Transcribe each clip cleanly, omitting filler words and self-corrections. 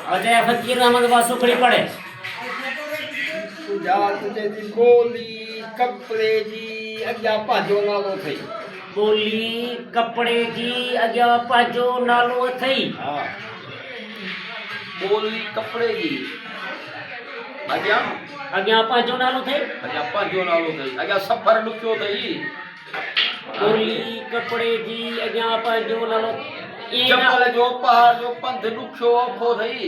अजय फकीर अहमद वासु खड़ी पड़े सुजात जी बोली कपड़े जी अॻियां पंहिंजो नालो अथई। बोली कपड़े जी अॻियां पंहिंजो नालो अथई। हा बोली कपड़े जी अॻियां पंहिंजो नालो अथई। पंहिंजो नालो अथई। अॻियां सफ़र ॾुखियो अथई। बोली कपड़े जी अॻियां पंहिंजो नालो जबल जो पहाड़ जो पंध ॾुखियो औखो अथई।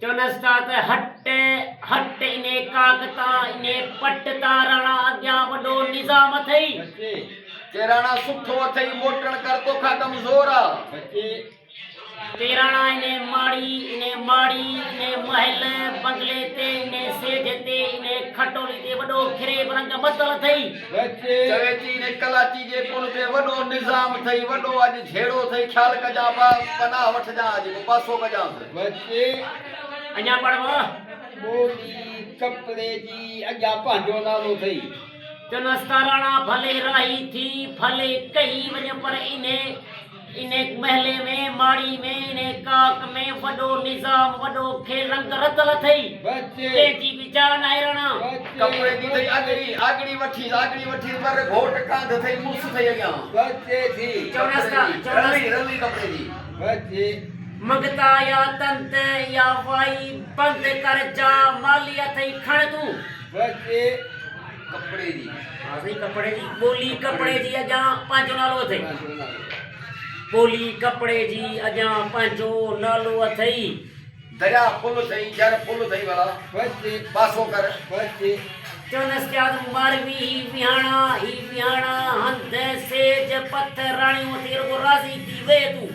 चौनस्ता त हट इने कागता इने पट तारणा अॻियां वॾो निज़ाम अथई। तेराणा सुठो अथई मोटण कर तोखां कमज़ोर आहे। तेराणा इने माड़ी इने महल बंगले ते इने सेज ते इने खटोली ते वॾो खिरेब रंग बदल अथई। चवे थी इने कलाची जे पुल ते वॾो निज़ाम अथई। वॾो अॼु झेड़ो अथई। ख़्याल कजां पनाह वठजां अॼु पासो कजां। अञा पढ़वा बोली कपड़े जी अॻियां पंहिंजो नालो अथई। चौनस्ता राणा भले राही थी भले कही वञ पर इने महले में माड़ी में इने काक में वॾो निज़ाम वॾो खेल रंग रतल अथई। तेजी विचार नाहे राणा। कपड़े जी अथई आगड़ी वठी पर घोट कांध अथई मुस अथई अॻियां। चौनस्ता रली कपड़े जी मंगता या तंत या वाई बंद कर जा माली अथई खण तू। कपड़े जी सही कपड़े जी बोली कपड़े जी अॻियां पंहिंजो नालो अथई। बोली कपड़े जी अॻियां पंहिंजो नालो अथई। दरिया पुल अथई जर पुल अथई भला पासो कर। चौनस्ता मारवी ही विहाणा हंध सेज पत्थर राणियों तेरे को राजी थी वे तू।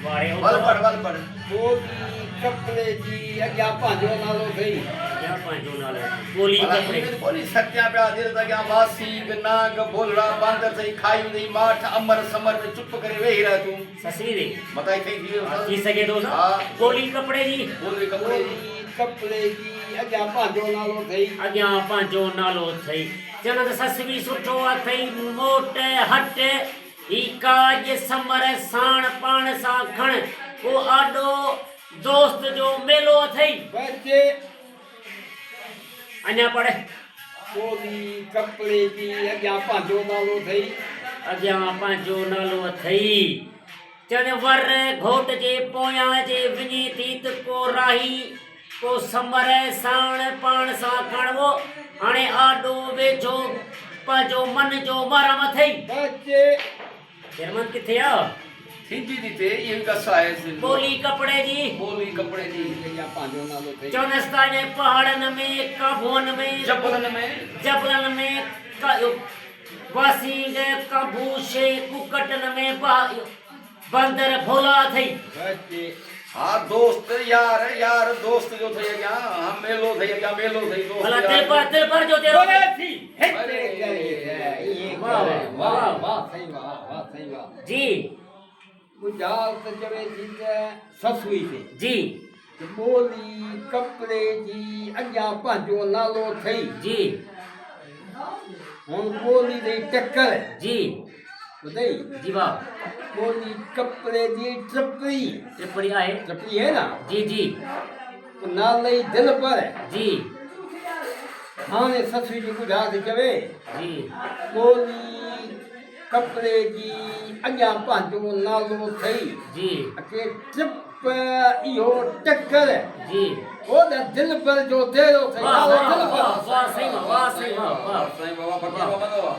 वल पढ़ बोली कपड़े जी अॻियां पंहिंजो नालो अथई। बोली कपड़े बोली सत्या पिया दिल तॻियां वासी नाग भोलड़ा बांदर अथई खाई अथई माठ अमर समर में चुप करे वेही रह तूं। ससी रे मताई थी सके तो बोली कपड़े जी अॻियां पंहिंजो नालो अथई। नालो अथई। चवंदा त सस बि सुठो अथई मोट हट ही काज समर साण पाण सां खण वो आडो दोस्त जो मेलो अथई। अञा पढ़ बोली कपड़े जी अॻियां पंहिंजो नालो अथई। चवंदे वर घोट जे पोयां जे विञी थी त को राही को समर साण पाण सां खण वो हाणे आडो वेझो पंहिंजो मन जो मरम अथई। जर्मन किथे आ थींदी थी थे ये कसा है। बोली कपड़े जी अॻियां पंहिंजो नालो अथई। चौनस्ता जे पहाड़न में काबुन में जबलन में वासीग कबूशे कुकटन में बंदर भोला अथई। हाँ दोस्त यार दोस्त जो थे अॻियां मेलो थे दोस्त भला दिल पर जो तेरो थी वाह जी गुजाल त चवे थी त सस हुई थी जी बोली कपड़े जी अॻियां पंहिंजो नालो अथई। जी हुन बोली ॾेई टक्कर जी ॿुधई जी वाह बोली कपड़े जी टिप्पणी आहे है ना जी नाले दिल पर जी हाणे ससु जी ॿुधा थी चवे जी बोली कपड़े जी अॻियां पंहिंजो नालो अथई। जी अके ट्रिप इहो टक्कर जी ओ द दिल पर जो तेरो अथई। वाह सही वाह साईं बाबा